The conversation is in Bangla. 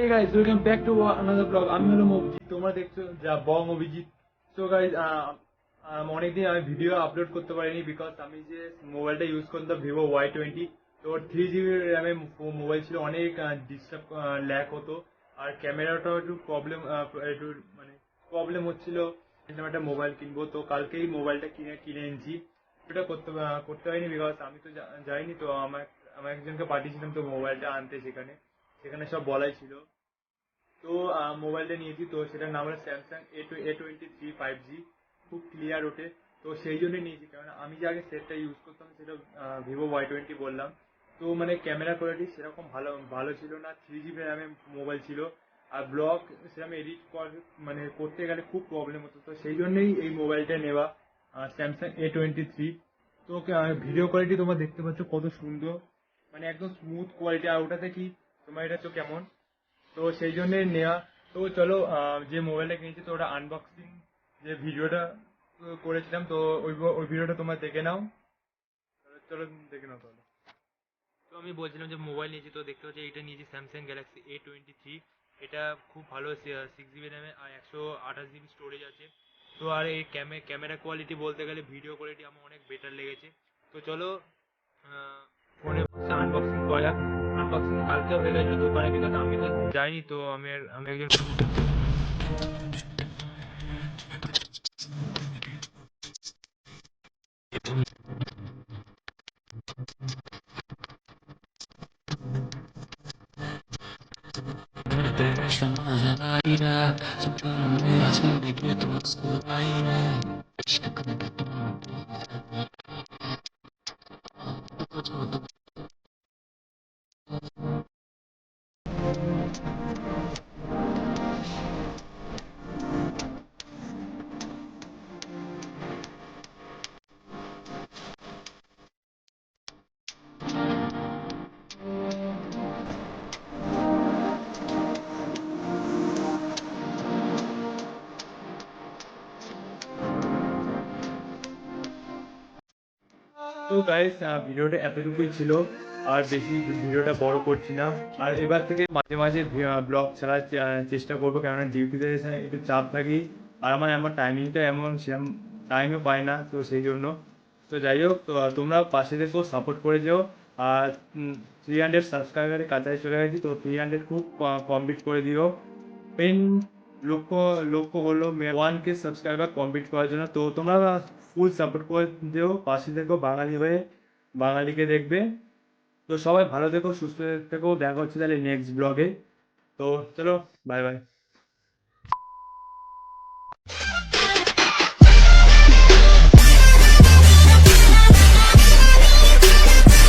Hey guys, welcome back to another vlog. আমি হলো অভিজিৎ, তোমরা দেখছো যা বং অভিজিৎ। সো গাইজ, অনেকদিন আমি ভিডিও আপলোড করতে পারিনি বিকজ আমি যে মোবাইলটা ইউজ করতাম ভিভো Y20, তো 3 GB র্যামে মোবাইল ছিল, অনেক ডিস্টার্ব ল্যাক হতো, আর ক্যামেরাটাও একটু প্রবলেম, একটু মানে প্রবলেম হচ্ছিল। একটা মোবাইল কিনবো, তো কালকেই মোবাইলটা কিনে এনেছি। এটা করতে পারিনি বিকজ আমি তো যাইনি, তো আমার একজনকে পাঠিয়েছিলাম তো মোবাইলটা আনতে, সেখানে সেখানে সব বলাই ছিল। তো মোবাইলটা নিয়েছি, তো সেটার নাম হলো স্যামসাং A23 5G, খুব ক্লিয়ার ওঠে। তো সেই জন্যই নিয়েছি, কারণ আমি যে আগে সেটটা ইউজ করতাম সেটা ভিভো Y20 বললাম। তো মানে ক্যামেরা কোয়ালিটি সেরকম ভালো ভালো ছিল না, 3 GB র্যামে মোবাইল ছিল, আর ব্লগ সেরকম এডিট মানে করতে গেলে খুব প্রবলেম হতো, তো সেই জন্যই এই মোবাইলটা নেওয়া, স্যামসাং A23। তো ভিডিও কোয়ালিটি তোমরা দেখতে পাচ্ছ কত সুন্দর, মানে একদম স্মুথ কোয়ালিটি, আর ওটাতে কি তোমার এটা তো কেমন, তো সেই জন্যই নেওয়া। তো চলো, যে মোবাইলটা কিনেছি তো ওটা আনবক্সিং যে ভিডিওটা করেছিলাম, তো ওই ভিডিওটা তোমরা দেখে নাও। চলো দেখে নাও তাহলে। তো আমি বলছিলাম যে মোবাইল নিয়েছি, তো দেখতে পাচ্ছি এটা নিয়েছি স্যামসাং গ্যালাক্সি A23। এটা খুব ভালো, 6 GB র্যামে আর 128 GB স্টোরেজ আছে। তো আর এই ক্যামেরা কোয়ালিটি বলতে গেলে ভিডিও কোয়ালিটি আমার অনেক বেটার লেগেছে। তো চলো ফোনে আনবক্সিং করা যাক। আনবক্সিং কালকে হয়ে গেছে দোকানে, বিকজ আমি তো যাইনি, তো আমি একজন তো গাইস, ভিডিওটা এতটুকুই ছিল, আর বেশি ভিডিওটা বড় করছি না। আর এবার থেকে মাঝে মাঝে ব্লগ ছাড়ার চেষ্টা করবো, কেননা ডিউটিতে একটু চাপ থাকি, আর আমার টাইমিংটা এমন সেরকম টাইমও পাই না, তো সেই জন্য। তো যাই হোক, তো তোমরা পাশে থেকেও সাপোর্ট করে যেও। আর 300 সাবস্ক্রাইবারের কাছাকাছি চলে গেছি, তো 300 খুব কমপ্লিট করে দিও। মেন লক্ষ্য লক্ষ্য হলো 1K সাবস্ক্রাইবার কমপ্লিট করার জন্য, তো তোমরা ফুল সাপোর্ট করে দিও, পাশে থেকো, বাঙালি হয়ে বাঙালিকে দেখবে। তো সবাই ভালো থেকো, সুস্থ থেকো, দেখা হচ্ছে তাহলে নেক্সট ব্লগে। তো চলো, বাই বাই।